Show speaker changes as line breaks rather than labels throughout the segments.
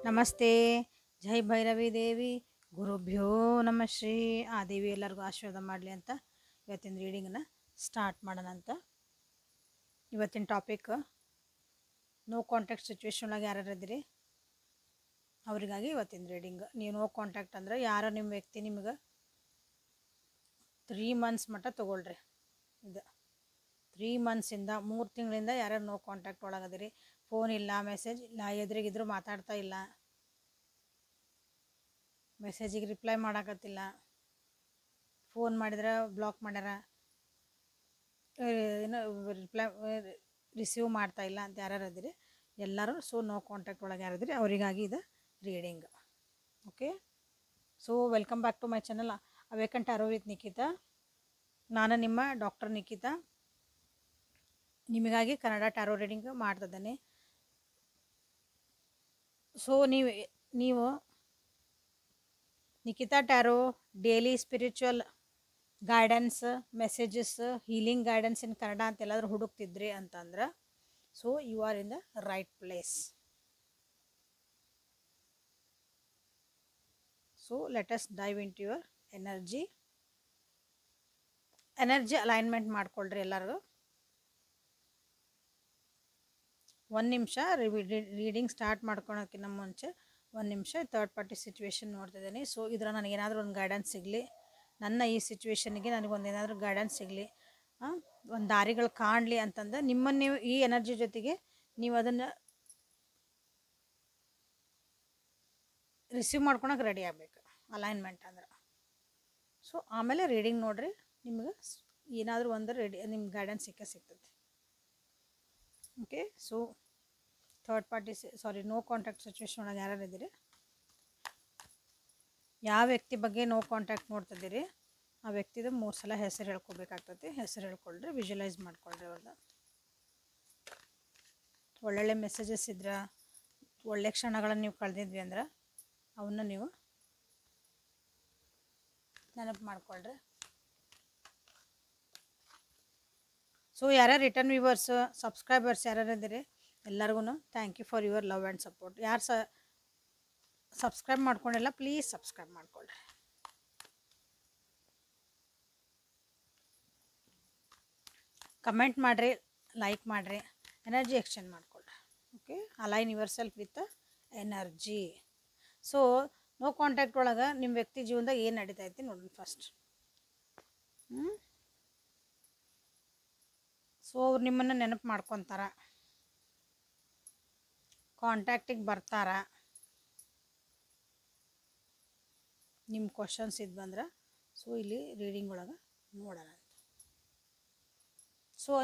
ನಮಸ್ತೆ. ಜೈ ಭೈರವಿ ದೇವಿ. ಗುರುಭ್ಯೋ ನಮಃ ಶ್ರೀ. ಆ ದೇವಿ ಎಲ್ಲರಿಗೂ ಆಶೀರ್ವಾದ ಮಾಡಲಿ ಅಂತ ಇವತ್ತಿನ ರೀಡಿಂಗನ್ನು ಸ್ಟಾರ್ಟ್ ಮಾಡೋಣ ಅಂತ. ಇವತ್ತಿನ ಟಾಪಿಕ್ ನೋ ಕಾಂಟ್ಯಾಕ್ಟ್ ಸಿಚುವೇಶನ್ ಒಳಗೆ ಯಾರು ಇದ್ದೀರಿ ಅವರಿಗಾಗಿ ಇವತ್ತಿನ ರೀಡಿಂಗ್. ನೀವು ನೋ ಕಾಂಟ್ಯಾಕ್ಟ್ ಅಂದ್ರೆ ಯಾರೋ ನಿಮ್ಮ ವ್ಯಕ್ತಿ ನಿಮ್ಗೆ 3 months ಮಟ್ಟ ತೊಗೊಳ್ರಿ. ಇದು 3 monthsಯಿಂದ 3 ತಿಂಗಳಿಂದ ಯಾರ್ಯಾರು ನೋ ಕಾಂಟ್ಯಾಕ್ಟ್ ಒಳಗದಿರಿ. ಫೋನ್ ಇಲ್ಲ, ಮೆಸೇಜ್ ಇಲ್ಲ, ಎದುರಿಗಿದ್ರು ಮಾತಾಡ್ತಾ ಇಲ್ಲ, ಮೆಸೇಜಿಗೆ ರಿಪ್ಲೈ ಮಾಡೋಕತ್ತಿಲ್ಲ, ಫೋನ್ ಮಾಡಿದ್ರೆ ಬ್ಲಾಕ್ ಮಾಡ್ಯಾರ, ಏನು ರಿಪ್ಲೈ ರಿಸೀವ್ ಮಾಡ್ತಾ ಇಲ್ಲ ಅಂತ ಯಾರ್ಯಾರು ಇದ್ದೀರಿ ಎಲ್ಲರೂ ನೋ ಕಾಂಟ್ಯಾಕ್ಟ್ ಒಳಗೆ ಯಾರಿದ್ರಿ ಅವರಿಗಾಗಿ ಇದು reading. Okay, welcome back to my channel awaken tarot with Nikhita. ನಾನು ನಿಮ್ಮ ಡಾಕ್ಟರ್ ನಿಖಿತಾ, ನಿಮಗಾಗಿ ಕನ್ನಡ ಟ್ಯಾರೋ ರೀಡಿಂಗ್ ಮಾಡ್ತಿದ್ದೇನೆ. ನೀವು Nikhita tarot daily spiritual guidance, messages, healing guidance in Kannada ಅಂತ ಎಲ್ಲಾದರೂ ಹುಡುಕ್ತಿದ್ರಿ ಅಂತಂದ್ರೆ you are in the right place. Let us dive into your energy alignment ಮಾಡ್ಕೊಳ್ರಿ ಎಲ್ಲರಿಗೂ. 1 ನಿಮಿಷ ರೀಡಿಂಗ್ ಸ್ಟಾರ್ಟ್ ಮಾಡ್ಕೊಳೋಕ್ಕಿಂತ ಮುಂಚೆ 1 ನಿಮಿಷ ಥರ್ಡ್ ಪಾರ್ಟಿ ಸಿಚುವೇಶನ್ ನೋಡ್ತಿದ್ದೀನಿ. ಇದ್ರ ನನಗೇನಾದರೂ ಒಂದು ಗೈಡೆನ್ಸ್ ಸಿಗಲಿ, ನನ್ನ ಈ ಸಿಚುವೇಶನ್ಗೆ ನನಗೊಂದೇನಾದರೂ ಗೈಡೆನ್ಸ್ ಸಿಗಲಿ, ಒಂದು ದಾರಿಗಳು ಕಾಣಲಿ ಅಂತಂದು ನಿಮ್ಮನ್ನು ನೀವು ಈ ಎನರ್ಜಿ ಜೊತೆಗೆ ನೀವು ಅದನ್ನು ರಿಸೀವ್ ಮಾಡ್ಕೊಳಕ್ಕೆ ರೆಡಿ ಆಗಬೇಕು. ಅಲೈನ್ಮೆಂಟ್ ಅಂದ್ರೆ ಆಮೇಲೆ ರೀಡಿಂಗ್ ನೋಡ್ರಿ, ನಿಮ್ಗೆ ಏನಾದರೂ ಒಂದು ನಿಮ್ಗೆ ಗೈಡೆನ್ಸ್ ಸಿಗ್ತದೆ. Okay, third party no contact situation ಒಳಗೆ ಯಾರು ಇದ್ದೀರಿ, ಯಾವ ವ್ಯಕ್ತಿ ಬಗ್ಗೆ ನೋ ಕಾಂಟ್ಯಾಕ್ಟ್ ನೋಡ್ತಿದ್ದೀರಿ ಆ ವ್ಯಕ್ತಿದು 3 ಸಲ ಹೆಸರು ಹೇಳ್ಕೊಬೇಕಾಗ್ತದೆ. ಹೆಸರು ಹೇಳ್ಕೊಳ್ರಿ, ವಿಜುವಲೈಸ್ ಮಾಡ್ಕೊಳ್ರಿ. ಅವ್ರದ್ದು ಒಳ್ಳೊಳ್ಳೆ ಮೆಸೇಜಸ್ ಇದ್ರೆ, ಒಳ್ಳೆ ಕ್ಷಣಗಳನ್ನು ನೀವು ಕಳೆದಿದ್ವಿ ಅಂದ್ರೆ ಅವನ್ನ ನೀವು ನೆನಪು ಮಾಡ್ಕೊಳ್ರಿ. ಯಾರ್ಯಾರು ರಿಟರ್ನ್ ವ್ಯೂವರ್ಸ್, ಸಬ್ಸ್ಕ್ರೈಬರ್ಸ್ ಯಾರ್ಯಾರು ಇದ್ದೀರಿ ಎಲ್ಲರಿಗೂ thank you for your love and support. ಯಾರು ಸಬ್ಸ್ಕ್ರೈಬ್ ಮಾಡ್ಕೊಂಡಿಲ್ಲ ಪ್ಲೀಸ್ ಸಬ್ಸ್ಕ್ರೈಬ್ ಮಾಡ್ಕೊಳ್ರಿ. ಕಮೆಂಟ್ ಮಾಡಿರಿ, ಲೈಕ್ ಮಾಡಿರಿ, ಎನರ್ಜಿ ಎಕ್ಸ್ಚೇಂಜ್ ಮಾಡ್ಕೊಳ್ರಿ. Okay, align yourself with energy. No contact ಒಳಗೆ ನಿಮ್ಮ ವ್ಯಕ್ತಿ ಜೀವನದಾಗ ಏನು ನಡೀತೈತಿ ನೋಡ್ರಿ ಫಸ್ಟ್. ಅವ್ರು ನಿಮ್ಮನ್ನು ನೆನಪು ಮಾಡ್ಕೊತಾರ, ಕಾಂಟ್ಯಾಕ್ಟಿಗೆ ಬರ್ತಾರ. ನಿಮ್ಮ ಕ್ವಶನ್ಸ್ ಇದ್ವಂದ್ರೆ ಇಲ್ಲಿ ರೀಡಿಂಗ್ ಒಳಗೆ ನೋಡೋಣ.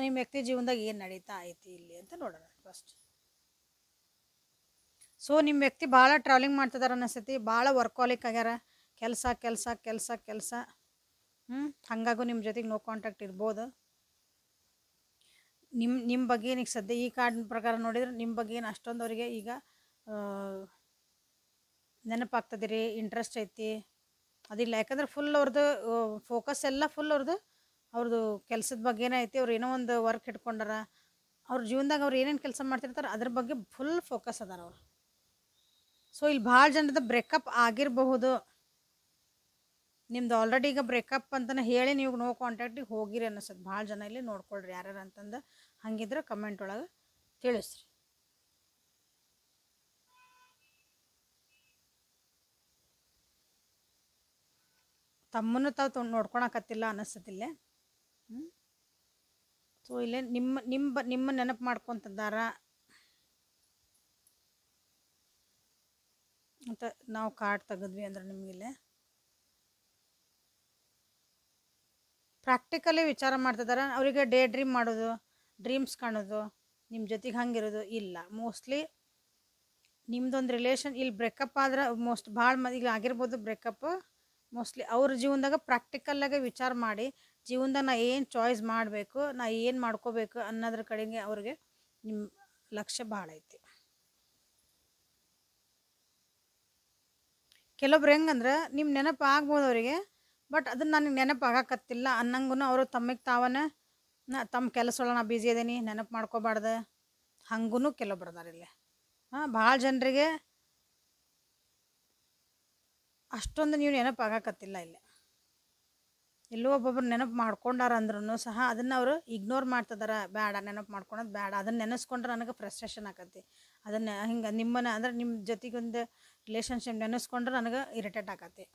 ನಿಮ್ಮ ವ್ಯಕ್ತಿ ಜೀವನದಾಗ ಏನು ನಡೀತಾ ಐತಿ ಇಲ್ಲಿ ಅಂತ ನೋಡೋಣ ಫಸ್ಟ್. ನಿಮ್ಮ ವ್ಯಕ್ತಿ ಭಾಳ ಟ್ರಾವೆಲಿಂಗ್ ಮಾಡ್ತಿದಾರೆ ಅನಿಸ್ತೈತಿ, ಭಾಳ ವರ್ಕಾಲಿಕ್ ಆಗ್ಯಾರ, ಕೆಲಸ ಕೆಲಸ ಕೆಲಸ ಕೆಲಸ. ಹಾಗಾಗೂ ನಿಮ್ಮ ಜೊತೆಗೆ ನೋ ಕಾಂಟ್ಯಾಕ್ಟ್ ಇರ್ಬೋದು. ನಿಮ್ಮ ಬಗ್ಗೆ ಏನಕ್ಕೆ ಸದ್ಯ ಈ ಕಾರ್ಡ್ ಪ್ರಕಾರ ನೋಡಿದ್ರೆ ನಿಮ್ಮ ಬಗ್ಗೆ ಏನು ಅಷ್ಟೊಂದು ಅವರಿಗೆ ಈಗ ನೆನಪಾಗ್ತದಿರಿ, ಇಂಟ್ರೆಸ್ಟ್ ಐತಿ ಅದಿಲ್ಲ. ಯಾಕಂದ್ರೆ ಫುಲ್ ಅವ್ರದ್ದು ಫೋಕಸ್ ಎಲ್ಲ ಫುಲ್ ಅವ್ರದ್ದು ಕೆಲಸದ ಬಗ್ಗೆನೇ ಐತಿ. ಅವ್ರು ಏನೋ ಒಂದು ವರ್ಕ್ ಇಟ್ಕೊಂಡಾರ, ಅವ್ರ ಜೀವನದಾಗ ಅವ್ರು ಏನೇನು ಕೆಲಸ ಮಾಡ್ತಿರ್ತಾರೆ ಅದ್ರ ಬಗ್ಗೆ ಫುಲ್ ಫೋಕಸ್ ಅದಾರ ಅವ್ರು. ಇಲ್ಲಿ ಭಾಳ ಜನರದ ಬ್ರೇಕಪ್ ಆಗಿರಬಹುದು. ನಿಮ್ದು ಆಲ್ರೆಡಿ ಈಗ ಬ್ರೇಕಪ್ ಅಂತಲೇ ಹೇಳಿ ನೀವು ನೋ ಕಾಂಟ್ಯಾಕ್ಟಿಗೆ ಹೋಗಿರಿ ಅನ್ನಿಸ್ತದೆ. ಭಾಳ ಜನ ಇಲ್ಲಿ ನೋಡ್ಕೊಳ್ರಿ ಯಾರ್ಯಾರು ಅಂತಂದು. ಹಂಗಿದ್ರೆ ಕಮೆಂಟ್ ಒಳಗೆ ತಿಳಿಸ್ರಿ. ತಮ್ಮನ್ನು ತಾವು ನೋಡ್ಕೊಳಕತ್ತಿಲ್ಲ ಅನ್ನಿಸ್ತತಿಲ್ಲ. ಇಲ್ಲೇ ನಿಮ್ಮ ನೆನಪು ಮಾಡ್ಕೊತಿದ್ದಾರ ಅಂತ ನಾವು ಕಾರ್ಡ್ ತೆಗೆದ್ವಿ ಅಂದ್ರೆ ನಿಮಗಿಲ್ಲೇ ಪ್ರಾಕ್ಟಿಕಲಿ ವಿಚಾರ ಮಾಡ್ತಿದ್ದಾರೆ. ಅವರಿಗೆ ಡೇ ಡ್ರೀಮ್ ಮಾಡೋದು, ಡ್ರೀಮ್ಸ್ ಕಾಣೋದು, ನಿಮ್ಮ ಜೊತೆಗೆ ಹಂಗಿರೋದು ಇಲ್ಲ. ಮೋಸ್ಟ್ಲಿ ನಿಮ್ದೊಂದು ರಿಲೇಷನ್ ಇಲ್ಲಿ ಬ್ರೇಕಪ್ ಆದ್ರೆ ಭಾಳ ಮಂದಿಗೆ ಆಗಿರ್ಬೋದು ಬ್ರೇಕಪ್. ಮೋಸ್ಟ್ಲಿ ಅವ್ರ ಜೀವನದಾಗ ಪ್ರಾಕ್ಟಿಕಲ್ಲಾಗೆ ವಿಚಾರ ಮಾಡಿ ಜೀವನದಾಗ ನಾ ಏನು ಚಾಯ್ಸ್ ಮಾಡಬೇಕು, ನಾ ಏನು ಮಾಡ್ಕೋಬೇಕು ಅನ್ನೋದ್ರ ಕಡೆಗೆ ಅವ್ರಿಗೆ ನಿಮ್ಮ ಲಕ್ಷ್ಯ ಭಾಳ ಐತಿ. ಕೆಲವೊಬ್ರು ಹೆಂಗಂದ್ರೆ ನಿಮ್ಮ ನೆನಪು ಆಗ್ಬೋದು ಅವರಿಗೆ, ಬಟ್ ಅದನ್ನು ನನಗೆ ನೆನಪು ಆಗಾಕತ್ತಿಲ್ಲ ಅನ್ನಂಗೂ ಅವರು ತಮ್ಮಿಗೆ ತಾವೇ ತಮ್ಮ ಕೆಲಸ ಒಳಗೆ ನಾ ಬ್ಯುಸಿ ಇದೀನಿ ನೆನಪು ಮಾಡ್ಕೋಬಾರ್ದು ಹಂಗೂ ಕೆಲವೊಬ್ರು ಅದಾರ ಇಲ್ಲಿ. ಭಾಳ ಜನರಿಗೆ ಅಷ್ಟೊಂದು ನೀವು ನೆನಪು ಆಗಾಕತ್ತಿಲ್ಲ ಇಲ್ಲಿ. ಎಲ್ಲೋ ಒಬ್ಬೊಬ್ರು ನೆನಪು ಮಾಡ್ಕೊಂಡಾರ ಅಂದ್ರೂ ಸಹ ಅದನ್ನು ಅವರು ಇಗ್ನೋರ್ ಮಾಡ್ತಿದಾರ. ಬೇಡ, ನೆನಪು ಮಾಡ್ಕೊಳೋದು ಬೇಡ, ಅದನ್ನು ನೆನೆಸ್ಕೊಂಡ್ರೆ ನನಗೆ ಫ್ರಸ್ಟ್ರೇಷನ್ ಆಕತಿ. ಅದನ್ನು ಹಿಂಗೆ ನಿಮ್ಮನ್ನು ಅಂದ್ರೆ ನಿಮ್ಮ ಜೊತೆಗೊಂದು ರಿಲೇಷನ್ಶಿಪ್ ನೆನೆಸ್ಕೊಂಡ್ರೆ ನನಗೆ ಇರಿಟೇಟ್ ಆಕತಿ.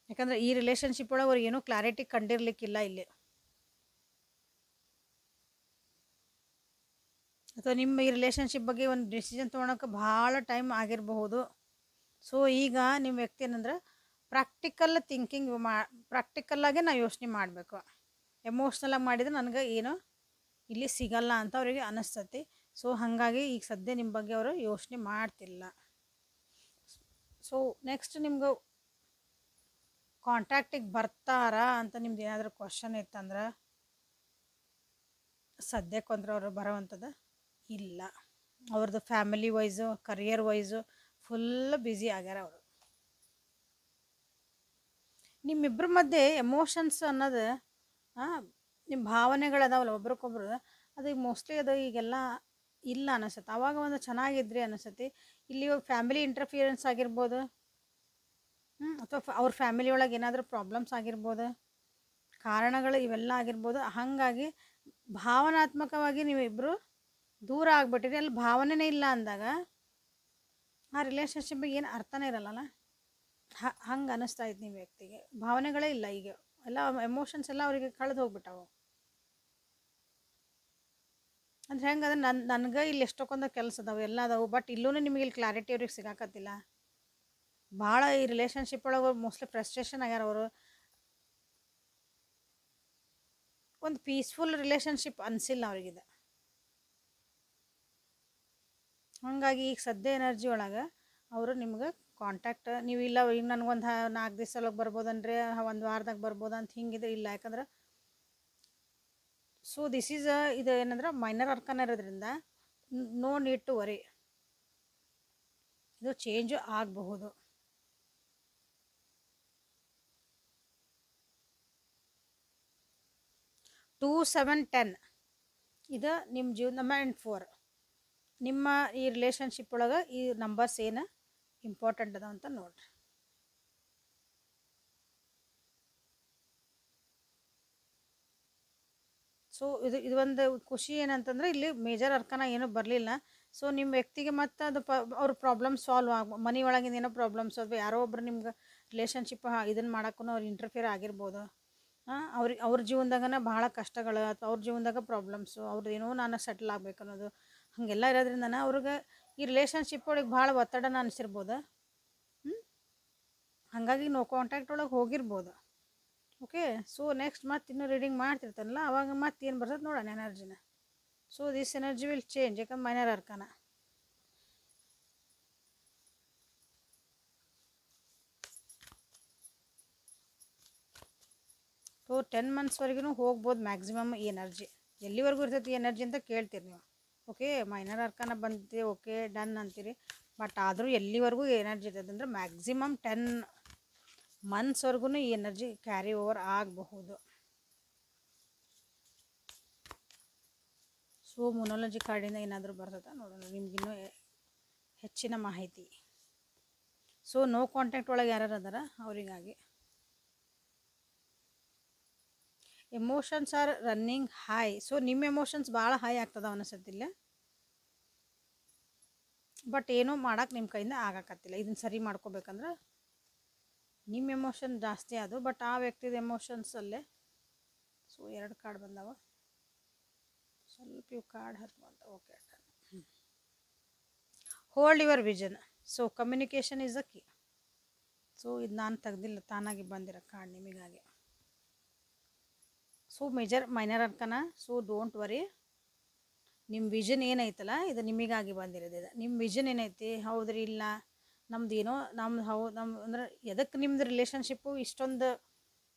ಯಾಕಂದ್ರೆ ಈ ರಿಲೇಷನ್ಶಿಪ್ ಒಳಗೆ ಅವ್ರಿಗೆ ಏನೂ ಕ್ಲಾರಿಟಿ ಕಂಡಿರ್ಲಿಕ್ಕಿಲ್ಲ ಇಲ್ಲಿ. ಅಥವಾ ನಿಮ್ಮ ಈ ರಿಲೇಷನ್ಶಿಪ್ ಬಗ್ಗೆ ಒಂದು ಡಿಸಿಷನ್ ತೊಗೊಳಕ್ಕೆ ಭಾಳ ಟೈಮ್ ಆಗಿರಬಹುದು. ಸೊ ಈಗ ನಿಮ್ಮ ವ್ಯಕ್ತಿ ಏನಂದ್ರೆ ಪ್ರಾಕ್ಟಿಕಲ್ ಥಿಂಕಿಂಗ್ ಪ್ರಾಕ್ಟಿಕಲ್ಲಾಗೆ ನಾವು ಯೋಚನೆ ಮಾಡಬೇಕು. ಎಮೋಷ್ನಲಾಗಿ ಮಾಡಿದರೆ ನನಗೆ ಏನು ಇಲ್ಲಿ ಸಿಗಲ್ಲ ಅಂತ ಅವರಿಗೆ ಅನಿಸ್ತತಿ. ಸೊ ಹಾಗಾಗಿ ಈಗ ಸದ್ಯ ನಿಮ್ಮ ಬಗ್ಗೆ ಅವರು ಯೋಚನೆ ಮಾಡ್ತಿಲ್ಲ. ಸೊ ನೆಕ್ಸ್ಟ್ ನಿಮ್ಗೆ ಕಾಂಟ್ಯಾಕ್ಟಿಗೆ ಬರ್ತಾರಾ ಅಂತ ನಿಮ್ದು ಏನಾದರೂ ಕ್ವಶನ್ ಇತ್ತಂದ್ರೆ ಸದ್ಯಕ್ಕೊಂದ್ರೆ ಅವರು ಬರೋವಂಥದ್ದು ಇಲ್ಲ. ಅವ್ರದ್ದು family wise career wise full busy ಆಗ್ಯಾರ ಅವರು. ನಿಮ್ಮಿಬ್ಬರ ಮಧ್ಯೆ ಎಮೋಷನ್ಸ್ ಅನ್ನೋದು ನಿಮ್ಮ ಭಾವನೆಗಳದಾವಲ್ಲ ಒಬ್ರಿಗೊಬ್ರು, ಅದು ಮೋಸ್ಟ್ಲಿ ಅದು ಈಗೆಲ್ಲ ಇಲ್ಲ ಅನಿಸುತ್ತೆ. ಆವಾಗ ಒಂದು ಚೆನ್ನಾಗಿದ್ರಿ ಅನಿಸುತ್ತೆ. ಇಲ್ಲಿ ಫ್ಯಾಮಿಲಿ ಇಂಟರ್ಫಿಯರೆನ್ಸ್ ಆಗಿರ್ಬೋದು, ಅಥವಾ ಅವ್ರ ಫ್ಯಾಮಿಲಿ ಒಳಗೆ ಏನಾದರೂ ಪ್ರಾಬ್ಲಮ್ಸ್ ಆಗಿರ್ಬೋದು, ಕಾರಣಗಳು ಇವೆಲ್ಲ ಆಗಿರ್ಬೋದು. ಹಾಗಾಗಿ ಭಾವನಾತ್ಮಕವಾಗಿ ನೀವಿಬ್ಬರು ದೂರ ಆಗ್ಬಿಟ್ಟಿರಿ. ಅಲ್ಲಿ ಭಾವನೆನೇ ಇಲ್ಲ ಅಂದಾಗ ಆ ರಿಲೇಷನ್ಶಿಪ್ಪಿಗೆ ಏನು ಅರ್ಥನೇ ಇರಲ್ಲ. ಹಂಗೆ ಅನ್ನಿಸ್ತಾ ಇತ್ತು ನಿಮ್ಮ ವ್ಯಕ್ತಿಗೆ. ಭಾವನೆಗಳೇ ಇಲ್ಲ ಈಗ, ಎಲ್ಲ ಎಮೋಷನ್ಸ್ ಎಲ್ಲ ಅವರಿಗೆ ಕಳೆದು ಹೋಗ್ಬಿಟ್ಟವು. ಅಂದ್ರೆ ಹೆಂಗೆ ಅಂದ್ರೆ ನನಗೆ ಇಲ್ಲಿ ಎಷ್ಟೊಂದು ಕೆಲಸ ಅದಾವೆ, ಎಲ್ಲ ಅದಾವು. ಬಟ್ ಇಲ್ಲೂ ನಿಮಗೆ ಇಲ್ಲಿ ಕ್ಲಾರಿಟಿ ಅವ್ರಿಗೆ ಸಿಗಾಕತ್ತಿಲ್ಲ. ಭಾಳ ಈ ರಿಲೇಷನ್ಶಿಪ್ ಒಳಗೆ ಮೋಸ್ಟ್ಲಿ ಫ್ರಸ್ಟ್ರೇಷನ್ ಆಗ್ಯಾರ ಅವರು. ಒಂದು ಪೀಸ್ಫುಲ್ ರಿಲೇಷನ್ಶಿಪ್ ಅನಿಸಿಲ್ಲ ಅವ್ರಿಗಿದೆ. ಹಾಗಾಗಿ ಈಗ ಸದ್ಯ ಎನರ್ಜಿ ಒಳಗೆ ಅವರು ನಿಮ್ಗೆ ಕಾಂಟ್ಯಾಕ್ಟ್ ನೀವು ಇಲ್ಲ, ಈಗ ನನಗೊಂದು 4 ದಿವಸ ಒಳಗೆ ಬರ್ಬೋದನ್ರಿ, 1 ವಾರದಾಗ ಬರ್ಬೋದ ಅಂತ ಹಿಂಗಿದ್ರೆ ಇಲ್ಲ. ಯಾಕಂದ್ರೆ ಸೊ ದಿಸ್ ಈಸ್ ಇದು ಏನಂದ್ರೆ ಮೈನರ್ ಅರ್ಕನ್ ಇರೋದ್ರಿಂದ ನೋ ನೀಡ್ ಟು ವರಿ, ಇದು ಚೇಂಜು ಆಗಬಹುದು. ಟೂ 7 10 ಇದು ನಿಮ್ಮ ಜೀವನ ನಂಬರ್. ಆ್ಯಂಡ್ 4 ನಿಮ್ಮ ಈ ರಿಲೇಷನ್ಶಿಪ್ ಒಳಗೆ ಈ ನಂಬರ್ಸ್ ಏನು ಇಂಪಾರ್ಟೆಂಟ್ ಅದ ಅಂತ ನೋಡ್ರಿ. ಸೊ ಇದು ಒಂದು ಖುಷಿ ಏನಂತಂದ್ರೆ ಇಲ್ಲಿ ಮೇಜರ್ ಅರ್ಕನ ಏನೂ ಬರಲಿಲ್ಲ. ಸೊ ನಿಮ್ಮ ವ್ಯಕ್ತಿಗೆ ಮತ್ತು ಅದು ಅವ್ರ ಪ್ರಾಬ್ಲಮ್ ಸಾಲ್ವ್ ಮನಿ ಒಳಗಿಂದ ಏನೋ ಪ್ರಾಬ್ಲಮ್ಸ್ ಅಥವಾ ಯಾರೋ ಒಬ್ರು ನಿಮ್ಗೆ ರಿಲೇಷನ್ಶಿಪ್ ಇದನ್ನು ಮಾಡೋಕ್ಕೂ ಅವ್ರು ಇಂಟರ್ಫಿಯರ್ ಆಗಿರ್ಬೋದು. ಅವ್ರ ಜೀವನದಾಗನ ಭಾಳ ಕಷ್ಟಗಳು ಅಥವಾ ಅವ್ರ ಜೀವನದಾಗ ಪ್ರಾಬ್ಲಮ್ಸು, ಅವ್ರದ್ದು ಏನೋ ನಾನು ಸೆಟ್ಲ್ ಆಗ್ಬೇಕು ಅನ್ನೋದು ಹಾಗೆಲ್ಲ ಇರೋದ್ರಿಂದ ಅವ್ರಿಗೆ ಈ ರಿಲೇಷನ್ಶಿಪ್ ಒಳಗೆ ಭಾಳ ಒತ್ತಡನ ಅನಿಸಿರ್ಬೋದು. ಹಾಗಾಗಿ ನೋ ಕಾಂಟ್ಯಾಕ್ಟ್ ಒಳಗೆ ಹೋಗಿರ್ಬೋದು. ಓಕೆ, ಸೊ ನೆಕ್ಸ್ಟ್ ಮತ್ತೆ ಇನ್ನೂ ರೀಡಿಂಗ್ ಮಾಡ್ತಿರ್ತಾನಲ್ಲ, ಅವಾಗ ಮತ್ತೆ ಏನು ಬರ್ತದೆ ನೋಡೋಣ ಎನರ್ಜಿನ. So this energy will change, ಯಾಕಂದ್ರೆ ಮೈನರ್ ಅರ್ಕನ. ಸೊ 10 ಮಂತ್ಸ್ವರೆಗೂ ಹೋಗ್ಬೋದು ಮ್ಯಾಕ್ಸಿಮಮ್ ಈ ಎನರ್ಜಿ. ಎಲ್ಲಿವರೆಗೂ ಇರ್ತೈತಿ ಎನರ್ಜಿ ಅಂತ ಕೇಳ್ತೀರಿ ನೀವು. ಓಕೆ, ಮೈನರ್ ಅರ್ಕನ ಬಂದಿದೆ, ಓಕೆ ಡನ್ ಅಂತೀರಿ. ಬಟ್ ಆದರೂ ಎಲ್ಲಿವರೆಗೂ ಎನರ್ಜಿ ಇರ್ತೈತೆ ಅಂದ್ರೆ ಮ್ಯಾಕ್ಸಿಮಮ್ 10 ಮಂತ್ಸ್ವರೆಗೂ ಈ ಎನರ್ಜಿ ಕ್ಯಾರಿ ಓವರ್ ಆಗಬಹುದು. ಸೊ ಮೊನಾಲಜಿ ಕಾರ್ಡಿಂದ ಏನಾದರೂ ಬರ್ತದೆ ನೋಡೋಣ ನಿಮ್ಗಿನ್ನೂ ಹೆಚ್ಚಿನ ಮಾಹಿತಿ. ಸೊ ನೋ ಕಾಂಟ್ಯಾಕ್ಟ್ ಒಳಗೆ ಯಾರು ಅದಾರ ಅವರಿಗಾಗಿ emotions are running high. So ನಿಮ್ಮ ಎಮೋಷನ್ಸ್ ಭಾಳ ಹೈ ಆಗ್ತದ ಅನಿಸತ್ತಿಲ್ಲ. ಬಟ್ ಏನೂ ಮಾಡೋಕೆ ನಿಮ್ಮ ಕೈಯಿಂದ ಆಗಾಕತ್ತಿಲ್ಲ. ಇದನ್ನು ಸರಿ ಮಾಡ್ಕೋಬೇಕಂದ್ರೆ ನಿಮ್ಮ ಎಮೋಷನ್ ಜಾಸ್ತಿ ಅದು, ಬಟ್ ಆ ವ್ಯಕ್ತಿದ ಎಮೋಷನ್ಸಲ್ಲೇ. ಸೊ 2 ಕಾರ್ಡ್ ಬಂದವ, ಸ್ವಲ್ಪ ಇವು ಕಾರ್ಡ್ ಹತ್ಕೊಂತ. Okay, hold your vision. So communication is a key. So ಇದು ನಾನು ತೆಗ್ದಿಲ್ಲ, ತಾನಾಗಿ ಬಂದಿರೋ ಕಾರ್ಡ್ ನಿಮಗಾಗಿ. So minor arcana. So don't worry, ನಿಮ್ಮ ವಿಷನ್ ಏನೈತಲ್ಲ ಇದು ನಿಮಗಾಗಿ ಬಂದಿರೋದು. ಇದು ನಿಮ್ಮ ವಿಷನ್ ಏನೈತಿ, ಹೌದ್ರಿ ಇಲ್ಲ ನಮ್ದು ಏನೋ ನಮ್ಮ ಅಂದ್ರೆ ಎದಕ್ಕೆ ನಿಮ್ದು ರಿಲೇಷನ್ಶಿಪ್ಪು ಇಷ್ಟೊಂದು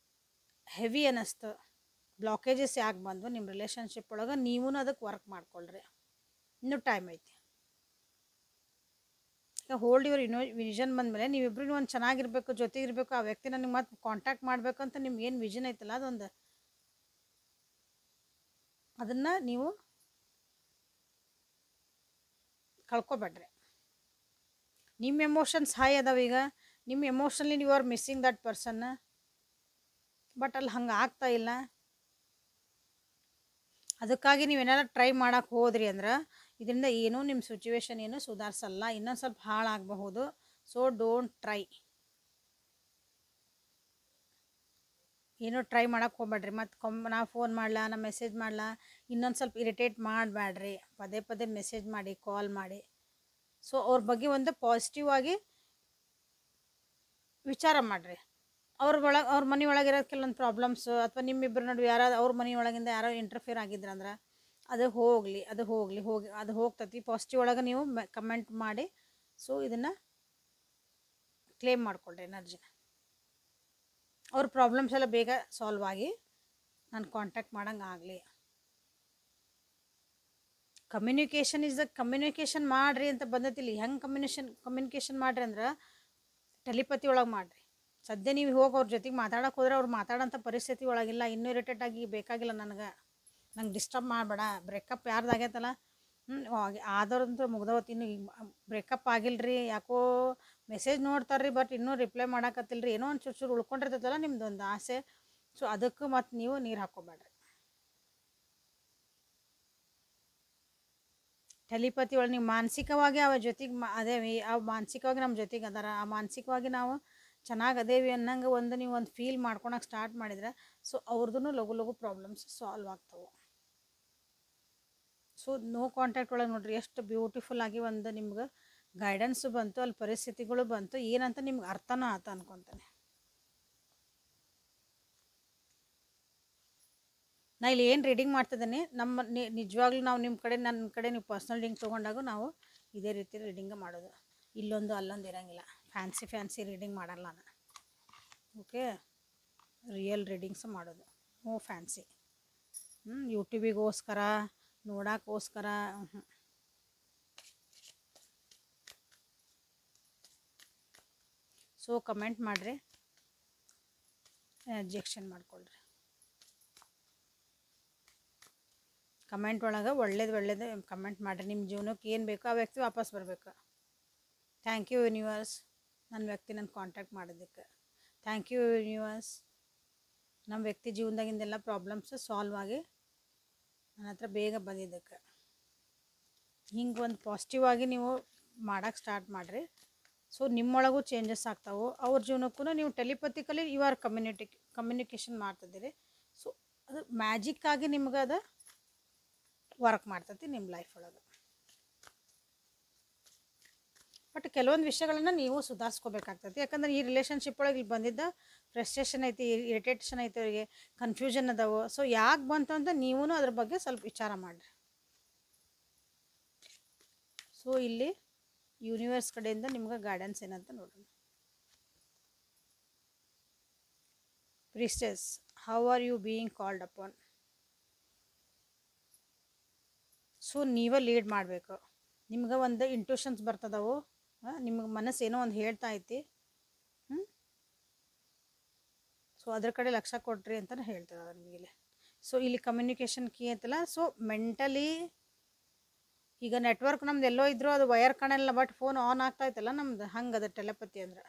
ಹೆವಿ ಅನ್ನಿಸ್ತು, ಬ್ಲಾಕೇಜಸ್ ಯಾಕೆ ಬಂದು ನಿಮ್ಮ ರಿಲೇಷನ್ಶಿಪ್ ಒಳಗೆ, ನೀವೂ ಅದಕ್ಕೆ ವರ್ಕ್ ಮಾಡ್ಕೊಳ್ರಿ. ಇನ್ನೂ ಟೈಮ್ ಐತಿ. ಈಗ ಹೋಲ್ಡ್ ಯುವರ್ ವಿಷನ್ ಬಂದಮೇಲೆ ನೀವಿಬ್ರು ಒಂದು ಚೆನ್ನಾಗಿರ್ಬೇಕು, ಜೊತೆಗಿರ್ಬೇಕು, ಆ ವ್ಯಕ್ತಿ ನನಗೆ ಮತ್ತೆ ಕಾಂಟ್ಯಾಕ್ಟ್ ಮಾಡಬೇಕು ಅಂತ ನಿಮ್ಗೆ ಏನು ವಿಷನ್ ಐತಲ್ಲ ಅದೊಂದು, ಅದನ್ನು ನೀವು ಕಳ್ಕೊಬೇಡ್ರಿ. ನಿಮ್ಮ ಎಮೋಷನ್ಸ್ ಹೈ ಅದಾವ. ಈಗ ನಿಮ್ಮ emotionally you are missing that person. But ಅಲ್ಲಿ ಹಂಗೆ ಆಗ್ತಾ ಇಲ್ಲ. ಅದಕ್ಕಾಗಿ ನೀವೇನಾದ್ರು ಟ್ರೈ ಮಾಡಕ್ಕೆ ಹೋದ್ರಿ ಅಂದ್ರೆ ಇದರಿಂದ ಏನೂ ನಿಮ್ಮ ಸಿಚುವೇಶನ್ ಏನು ಸುಧಾರಿಸಲ್ಲ, ಇನ್ನೊಂದು ಸ್ವಲ್ಪ ಹಾಳಾಗಬಹುದು. So don't try. ಏನೋ ಟ್ರೈ ಮಾಡಕ್ಕೆ ಹೋಗ್ಬೇಡ್ರಿ. ಮತ್ತು ನಾ ಫೋನ್ ಮಾಡಲ, ನಾ ಮೆಸೇಜ್ ಮಾಡಲ, ಇನ್ನೊಂದು ಸ್ವಲ್ಪ ಇರಿಟೇಟ್ ಮಾಡಬೇಡ್ರಿ. ಪದೇ ಪದೇ ಮೆಸೇಜ್ ಮಾಡಿ, ಕಾಲ್ ಮಾಡಿ. ಸೊ ಅವ್ರ ಬಗ್ಗೆ ಒಂದು ಪಾಸಿಟಿವ್ ಆಗಿ ವಿಚಾರ ಮಾಡಿರಿ. ಅವ್ರ ಮನೆ ಒಳಗಿರೋ ಕೆಲವೊಂದು ಪ್ರಾಬ್ಲಮ್ಸ್ ಅಥವಾ ನಿಮ್ಮಿಬ್ಬರ ನಡುವೆ ಯಾರಾದ್ರು ಅವ್ರ ಮನೆ ಒಳಗಿಂದ ಯಾರೋ ಇಂಟರ್ಫಿಯರ್ ಆಗಿದ್ರಂದ್ರೆ ಅದು ಹೋಗ್ತತಿ. ಪಾಸಿಟಿವ್ ಒಳಗೆ ನೀವು ಕಮೆಂಟ್ ಮಾಡಿ. ಸೊ ಇದನ್ನು ಕ್ಲೇಮ್ ಮಾಡ್ಕೊಳ್ರಿ ಎನರ್ಜಿನ. ಅವ್ರ ಪ್ರಾಬ್ಲಮ್ಸ್ ಎಲ್ಲ ಬೇಗ ಸಾಲ್ವ್ ಆಗಿ ನಾನು ಕಾಂಟ್ಯಾಕ್ಟ್ ಮಾಡಂಗೆ ಆಗಲಿ. ಕಮ್ಯುನಿಕೇಷನ್ ಮಾಡಿರಿ ಅಂತ ಬಂದತಿಲ್ಲ. ಹೆಂಗೆ ಕಮ್ಯುನಿಕೇಷನ್ ಮಾಡಿರಿ ಅಂದ್ರೆ ಟೆಲಿಪತಿ ಒಳಗೆ ಮಾಡಿರಿ. ಸದ್ಯ ನೀವು ಹೋಗಿ ಅವ್ರ ಜೊತೆಗೆ ಮಾತಾಡೋಕೆ ಹೋದ್ರೆ ಅವ್ರು ಮಾತಾಡೋಂಥ ಪರಿಸ್ಥಿತಿ ಒಳಗಿಲ್ಲ. ಇನ್ನೂ ಇರಿಟೇಟ್ ಆಗಿ ಬೇಕಾಗಿಲ್ಲ ನಂಗೆ ಡಿಸ್ಟರ್ಬ್ ಮಾಡಬೇಡ. ಬ್ರೇಕಪ್ ಯಾರ್ದು ಆಗೈತಲ್ಲ ಆದವ್ರಂತೂ ಮುಗ್ದವತ್ತು. ಇನ್ನು ಬ್ರೇಕಪ್ ಆಗಿಲ್ಲರಿ, ಯಾಕೋ ಮೆಸೇಜ್ ನೋಡ್ತಾರ್ರಿ ಬಟ್ ಇನ್ನೂ ರಿಪ್ಲೈ ಮಾಡಾಕತ್ತಿಲ್ರಿ, ಏನೋ ಒಂದು ಚೂರು ಉಳ್ಕೊಂಡಿರ್ತೈತಲ್ಲ ನಿಮ್ದೊಂದು ಆಸೆ. ಸೊ ಅದಕ್ಕೆ ಮತ್ತು ನೀವು ನೀರು ಹಾಕ್ಕೋಬೇಡ್ರಿ. ಟೆಲಿಪತಿ ಒಳಗೆ ನೀವು ಮಾನಸಿಕವಾಗಿ ಅವ ಜೊತೆಗೆ ಅದೇವಿ, ಅವು ಮಾನಸಿಕವಾಗಿ ನಮ್ಮ ಜೊತೆಗೆ ಅದಾರ, ಆ ಮಾನಸಿಕವಾಗಿ ನಾವು ಚೆನ್ನಾಗಿ ಅದೇವಿ ಅನ್ನಂಗೆ ನೀವು ಒಂದು ಫೀಲ್ ಮಾಡ್ಕೊಳಕ್ಕೆ ಸ್ಟಾರ್ಟ್ ಮಾಡಿದ್ರೆ ಸೊ ಅವ್ರದ್ದು ಲಘು ಪ್ರಾಬ್ಲಮ್ಸ್ ಸಾಲ್ವ್ ಆಗ್ತವೆ. ಸೊ ನೋ ಕಾಂಟ್ಯಾಕ್ಟ್ ಒಳಗೆ ನೋಡ್ರಿ ಎಷ್ಟು ಬ್ಯೂಟಿಫುಲ್ ಆಗಿ ಒಂದು ನಿಮ್ಗೆ ಗೈಡೆನ್ಸು ಬಂತು, ಅಲ್ಲಿ ಪರಿಸ್ಥಿತಿಗಳು ಬಂತು, ಏನಂತ ನಿಮ್ಗೆ ಅರ್ಥನೂ ಆತ ಅನ್ಕೊತಾನೆ. ನಾ ಇಲ್ಲಿ ಏನು ರೀಡಿಂಗ್ ಮಾಡ್ತಿದ್ದೀನಿ ನಿಜವಾಗ್ಲೂ ನಾವು ನನ್ನ ಕಡೆ ನೀವು ಪರ್ಸ್ನಲ್ ರೀಡಿಂಗ್ ತೊಗೊಂಡಾಗ ನಾವು ಇದೇ ರೀತಿ ರೀಡಿಂಗ್ ಮಾಡೋದು. ಇಲ್ಲೊಂದು ಅಲ್ಲೊಂದು ಇರೋಂಗಿಲ್ಲ. ಫ್ಯಾನ್ಸಿ ರೀಡಿಂಗ್ ಮಾಡಲ್ಲ ನಾನು. ಓಕೆ, ರಿಯಲ್ ರೀಡಿಂಗ್ಸ್ ಮಾಡೋದು, ನೋ ಫ್ಯಾನ್ಸಿ. ಯೂಟ್ಯೂಬಿಗೋಸ್ಕರ ನೋಡೋಕ್ಕೋಸ್ಕರ ಸೊ ಕಮೆಂಟ್ ಮಾಡಿರಿ, ಎನರ್ಜಿ ಎಕ್ಸ್ಚೇಂಜ್ ಮಾಡ್ಕೊಳ್ರಿ. ಕಮೆಂಟ್ ಒಳಗೆ ಒಳ್ಳೇದು ಕಮೆಂಟ್ ಮಾಡಿರಿ. ನಿಮ್ಮ ಜೀವನಕ್ಕೆ ಏನು ಬೇಕೋ ಆ ವ್ಯಕ್ತಿ ವಾಪಸ್ ಬರಬೇಕು. ಥ್ಯಾಂಕ್ ಯು ಯೂನಿವರ್ಸ್, ನನ್ನ ವ್ಯಕ್ತಿ ನನ್ನ ಕಾಂಟ್ಯಾಕ್ಟ್ ಮಾಡೋದಕ್ಕೆ. ಥ್ಯಾಂಕ್ ಯು ಯೂನಿವರ್ಸ್, ನಮ್ಮ ವ್ಯಕ್ತಿ ಜೀವನದಾಗಿಂದೆಲ್ಲ ಪ್ರಾಬ್ಲಮ್ಸ್ ಸಾಲ್ವ್ ಆಗಿ ನನ್ನ ಹತ್ರ ಬೇಗ ಬಂದಿದ್ದಕ್ಕೆ. ಹಿಂಗೆ ಒಂದು ಪಾಸಿಟಿವ್ ಆಗಿ ನೀವು ಮಾಡೋಕ್ಕೆ ಸ್ಟಾರ್ಟ್ ಮಾಡಿರಿ. ಸೊ ನಿಮ್ಮೊಳಗೂ ಚೇಂಜಸ್ ಆಗ್ತಾವೆ, ಅವ್ರ ಜೀವನಕ್ಕೂ ನೀವು ಟೆಲಿಪತಿಕಲಿ ಯು ಆರ್ ಕಮ್ಯುನಿಕೇಷನ್ ಮಾಡ್ತಿದ್ದೀರಿ. ಸೊ ಅದು ಮ್ಯಾಜಿಕ್ಕಾಗಿ ನಿಮ್ಗೆ ಅದು ವರ್ಕ್ ಮಾಡ್ತೈತಿ ನಿಮ್ಮ ಲೈಫ್ ಒಳಗೆ. ಬಟ್ ಕೆಲವೊಂದು ವಿಷಯಗಳನ್ನ ನೀವು ಸುಧಾರಿಸ್ಕೋಬೇಕಾಗ್ತೈತಿ. ಯಾಕಂದ್ರೆ ಈ ರಿಲೇಷನ್ಶಿಪ್ ಒಳಗೆ ಇಲ್ಲಿ ಬಂದಿದ್ದ ಫ್ರಸ್ಟ್ರೇಷನ್ ಐತಿ, ಇರಿಟೇಷನ್ ಐತಿ, ಅವರಿಗೆ ಕನ್ಫ್ಯೂಷನ್ ಅದಾವೆ. ಸೊ ಯಾಕೆ ಬಂತು ಅಂತ ನೀವೂ ಅದ್ರ ಬಗ್ಗೆ ಸ್ವಲ್ಪ ವಿಚಾರ ಮಾಡಿರಿ. ಸೊ ಇಲ್ಲಿ ಯೂನಿವರ್ಸ್ ಕಡೆಯಿಂದ ನಿಮ್ಗೆ ಗೈಡೆನ್ಸ್ ಏನಂತ ನೋಡೋಣ. Priestess, how are you being called upon? So ನೀವೇ ಲೀಡ್ ಮಾಡಬೇಕು. ನಿಮ್ಗೆ ಒಂದು ಇಂಟ್ಯೂಷನ್ಸ್ ಬರ್ತದವು, ನಿಮ್ಗೆ ಮನಸ್ಸು ಏನೋ ಒಂದು ಹೇಳ್ತಾ ಐತಿ. ಸೊ ಅದ್ರ ಕಡೆ ಲಕ್ಷ್ಯ ಕೊಟ್ರಿ ಅಂತಲೇ ಹೇಳ್ತದೆ ನಿಮಗೆ. ಸೊ ಇಲ್ಲಿ ಕಮ್ಯುನಿಕೇಷನ್ ಕೀ ಅಂತಲ್ಲ. ಸೊ ಮೆಂಟಲಿ ಈಗ ನೆಟ್ವರ್ಕ್ ನಮ್ದು ಎಲ್ಲೋ ಇದ್ರೂ ಅದು ವಯರ್ ಕಾಣಲ್ಲ, ಬಟ್ ಫೋನ್ ಆನ್ ಆಗ್ತಾಯ್ತಲ್ಲ ನಮ್ದು, ಹಂಗೆ ಅದು ಟೆಲಿಪತಿ ಅಂದ್ರೆ.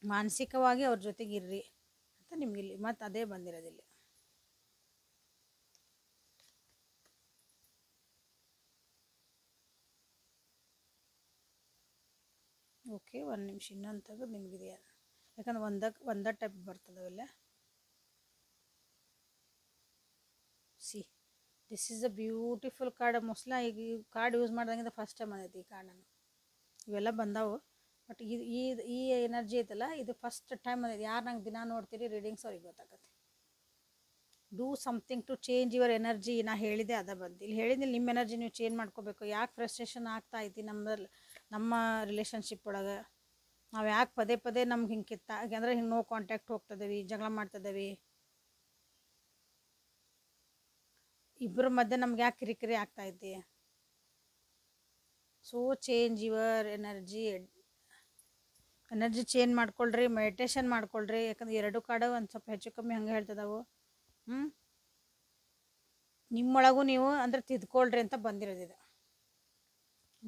ಮಾನಸಿಕವಾಗಿ ಅವ್ರ ಜೊತೆಗೆ ಇರ್ರಿ ಅಂತ ನಿಮ್ಗಿಲ್ಲಿ ಮತ್ತು ಅದೇ ಬಂದಿರೋದಿಲ್ಲ. ಓಕೆ, ಒಂದು ನಿಮಿಷ ಇನ್ನೊಂದು ತೆಗೆದು ನಿಮಗಿದೆಯಾ, ಯಾಕಂದ್ರೆ ಒಂದೇ ಟೈಪ್ ಬರ್ತದವೆಲ್ಲ. See this is a beautiful card. Mostly ಈಗ ಈ ಕಾರ್ಡ್ ಯೂಸ್ ಮಾಡ್ದಂಗಿಂದ ಫಸ್ಟ್ ಟೈಮ್ ಬಂದೈತಿ ಈ ಕಾರ್ಡ್. ನಾನು ಇವೆಲ್ಲ ಬಂದಾವು, ಬಟ್ ಈ ಎನರ್ಜಿ ಐತಲ್ಲ ಇದು ಫಸ್ಟ್ ಟೈಮ್ ಬಂದೈತಿ. ಯಾರು ನಂಗೆ ದಿನ ನೋಡ್ತೀರಿ ರೀಡಿಂಗ್ಸ್ ಅವ್ರಿಗೆ ಗೊತ್ತಾಗತ್ತೆ. Do something to change your energy. ನಾ ಹೇಳಿದೆ ಅದ ಬಂದು ಇಲ್ಲಿ ಹೇಳಿದ್ಮೇಲೆ ನಿಮ್ಮ ಎನರ್ಜಿ ನೀವು ಚೇಂಜ್ ಮಾಡ್ಕೋಬೇಕು. ಯಾಕೆ ಫ್ರಸ್ಟ್ರೇಷನ್ ಆಗ್ತಾ ಐತಿ ನಮ್ಮ ರಿಲೇಷನ್ಶಿಪ್ ಒಳಗೆ? ನಾವು ಯಾಕೆ ಪದೇ ಪದೇ ನಮ್ಗೆ ಹಿಂಗೆ ಅಂದರೆ ಹಿಂಗೆ ನೋ ಕಾಂಟ್ಯಾಕ್ಟ್ ಹೋಗ್ತದೇವಿ, ಜಗಳ ಮಾಡ್ತದೇವಿ, ಇಬ್ಬರ ಮಧ್ಯೆ ನಮ್ಗೆ ಯಾಕೆ ಕಿರಿಕಿರಿ ಆಗ್ತಾಯಿದೆ? So change your energy change ಮಾಡ್ಕೊಳ್ರಿ, ಮೆಡಿಟೇಷನ್ ಮಾಡ್ಕೊಳ್ರಿ. ಯಾಕಂದ್ರೆ ಎರಡು ಕಾರ್ಡು ಒಂದು ಸ್ವಲ್ಪ ಹೆಚ್ಚು ಕಮ್ಮಿ ಹಂಗೆ ಹೇಳ್ತದವು. ನಿಮ್ಮೊಳಗೂ ನೀವು ಅಂದರೆ ತಿದ್ಕೊಳ್ರಿ ಅಂತ ಬಂದಿರೋದಿದೆ.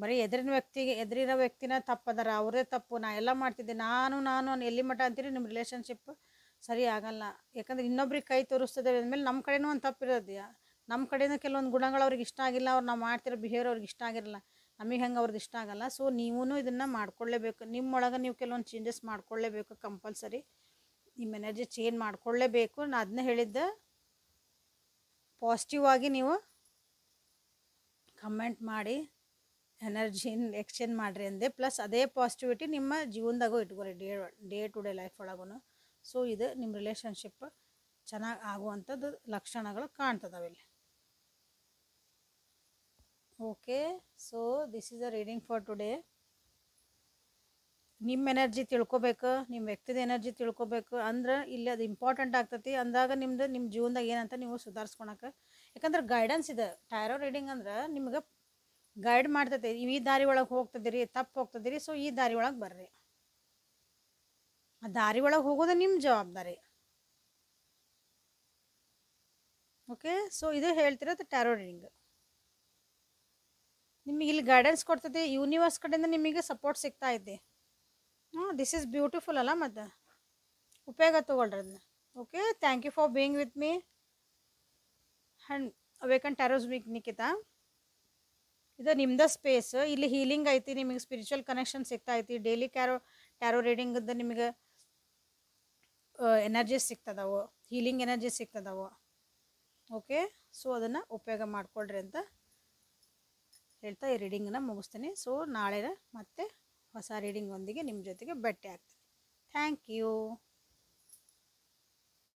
ಬರೀ ಎದುರಿರೋ ವ್ಯಕ್ತಿನ ತಪ್ಪದಾರ, ಅವ್ರದೇ ತಪ್ಪು, ನಾ ಎಲ್ಲ ಮಾಡ್ತಿದ್ದೆ, ನಾನು ಎಲ್ಲಿ ಮಟ್ಟ ಅಂತೀರಿ ನಿಮ್ಮ ರಿಲೇಷನ್ಶಿಪ್ ಸರಿ ಆಗಲ್ಲ. ಯಾಕಂದ್ರೆ ಇನ್ನೊಬ್ರಿಗೆ ಕೈ ತೋರಿಸ್ತದೆ ಅಂದಮೇಲೆ ನಮ್ಮ ಕಡೆನೂ ಒಂದು ತಪ್ಪಿರೋದು. ನಮ್ಮ ಕಡೆನೂ ಕೆಲವೊಂದು ಗುಣಗಳು ಅವ್ರಿಗೆ ಇಷ್ಟ ಆಗಿಲ್ಲ, ಅವ್ರು ನಾವು ಮಾಡ್ತಿರೋ ಬಿಹೇವಿಯರ್ ಅವ್ರಿಗೆ ಇಷ್ಟ ಆಗಿರಲ್ಲ, ನಮಗೆ ಹೆಂಗೆ ಅವ್ರದ್ದು ಇಷ್ಟ ಆಗಲ್ಲ. ಸೊ ನೀವೂ ಇದನ್ನು ಮಾಡ್ಕೊಳ್ಳೇಬೇಕು, ನಿಮ್ಮೊಳಗೆ ನೀವು ಕೆಲವೊಂದು ಚೇಂಜಸ್ ಮಾಡ್ಕೊಳ್ಳೇಬೇಕು ಕಂಪಲ್ಸರಿ. ನಿಮ್ಮ ಎನರ್ಜಿ ಚೇಂಜ್ ಮಾಡ್ಕೊಳ್ಳೇಬೇಕು. ನಾನು ಅದನ್ನೇ ಹೇಳಿದ್ದೆ, ಪಾಸಿಟಿವ್ ಆಗಿ ನೀವು ಕಮೆಂಟ್ ಮಾಡಿ ಎನರ್ಜಿನ ಎಕ್ಸ್ಚೇಂಜ್ ಮಾಡಿರಿ ಅಂದೆ. ಪ್ಲಸ್ ಅದೇ ಪಾಸಿಟಿವಿಟಿ ನಿಮ್ಮ ಜೀವನದಾಗೂ ಇಟ್ಕೊರಿ, ಡೇ ಟು ಡೇ ಲೈಫ್ ಒಳಗೂ. ಸೊ ಇದು ನಿಮ್ಮ ರಿಲೇಷನ್ಶಿಪ್ ಚೆನ್ನಾಗಿ ಆಗುವಂಥದ್ದು ಲಕ್ಷಣಗಳು ಕಾಣ್ತದವಿಲ್ಲಿ. Okay, so this is a reading for today. ನಿಮ್ಮ ಎನರ್ಜಿ ತಿಳ್ಕೊಬೇಕು, ನಿಮ್ಮ ವ್ಯಕ್ತಿದ ಎನರ್ಜಿ ತಿಳ್ಕೊಬೇಕು ಅಂದ್ರೆ ಇಲ್ಲಿ ಅದು ಇಂಪಾರ್ಟೆಂಟ್ ಆಗ್ತೈತಿ. ಅಂದಾಗ ನಿಮ್ಮ ಜೀವನದಾಗ ಏನಂತ ನೀವು ಸುಧಾರಿಸ್ಕೊಳಕ್ಕೆ, ಯಾಕಂದ್ರೆ ಗೈಡೆನ್ಸ್ ಇದೆ. ಟ್ಯಾರೋ ರೀಡಿಂಗ್ ಅಂದ್ರೆ ನಿಮ್ಗೆ ಗೈಡ್ ಮಾಡ್ತೈತಿ, ಈ ದಾರಿ ಒಳಗೆ ಹೋಗ್ತದಿರಿ, ತಪ್ಪು ಹೋಗ್ತದಿರಿ, ಸೊ ಈ ದಾರಿ ಒಳಗೆ ಬರ್ರಿ. ಆ ದಾರಿ ಒಳಗೆ ಹೋಗೋದು ನಿಮ್ಮ ಜವಾಬ್ದಾರಿ. ಓಕೆ, ಸೊ ಇದು ಹೇಳ್ತಿರೋದು ಟ್ಯಾರೋ ರೀಡಿಂಗ್. ನಿಮಗೆ ಇಲ್ಲಿ ಗೈಡೆನ್ಸ್ ಕೊಡ್ತದೆ, ಯೂನಿವರ್ಸ್ ಕಡೆಯಿಂದ ನಿಮಗೆ ಸಪೋರ್ಟ್ ಸಿಗ್ತಾ ಇದೆ. ದಿಸ್ ಈಸ್ ಬ್ಯೂಟಿಫುಲ್ ಅಲ್ಲ, ಮತ್ತು ಉಪಯೋಗ ತೊಗೊಳ್ರಿ ಅದನ್ನ. Okay, thank you for being with me and awaken tarots with Nikhita. ಇದು ನಿಮ್ದು ಸ್ಪೇಸ್, ಇಲ್ಲಿ ಹೀಲಿಂಗ್ ಐತಿ, ನಿಮಗೆ ಸ್ಪಿರಿಚುವಲ್ ಕನೆಕ್ಷನ್ ಸಿಗ್ತಾ ಐತಿ. ಡೈಲಿ ಟ್ಯಾರೋ ರೀಡಿಂಗದ್ದು ನಿಮಗೆ ಎನರ್ಜೀಸ್ ಸಿಗ್ತದವು, ಹೀಲಿಂಗ್ ಎನರ್ಜೀಸ್ ಸಿಗ್ತದವು. ಓಕೆ, ಸೊ ಅದನ್ನು ಉಪಯೋಗ ಮಾಡಿಕೊಳ್ರಿ ಅಂತ ಹೇಳ್ತಾ ಈ ರೀಡಿಂಗನ್ನು ಮುಗಿಸ್ತೀನಿ. ಸೊ ನಾಳೆ ಮತ್ತೆ ಹೊಸ ರೀಡಿಂಗ್ ಒಂದಿಗೆ ನಿಮ್ಮ ಜೊತೆಗೆ ಭೇಟಿ ಆಗ್ತೀನಿ. Thank you.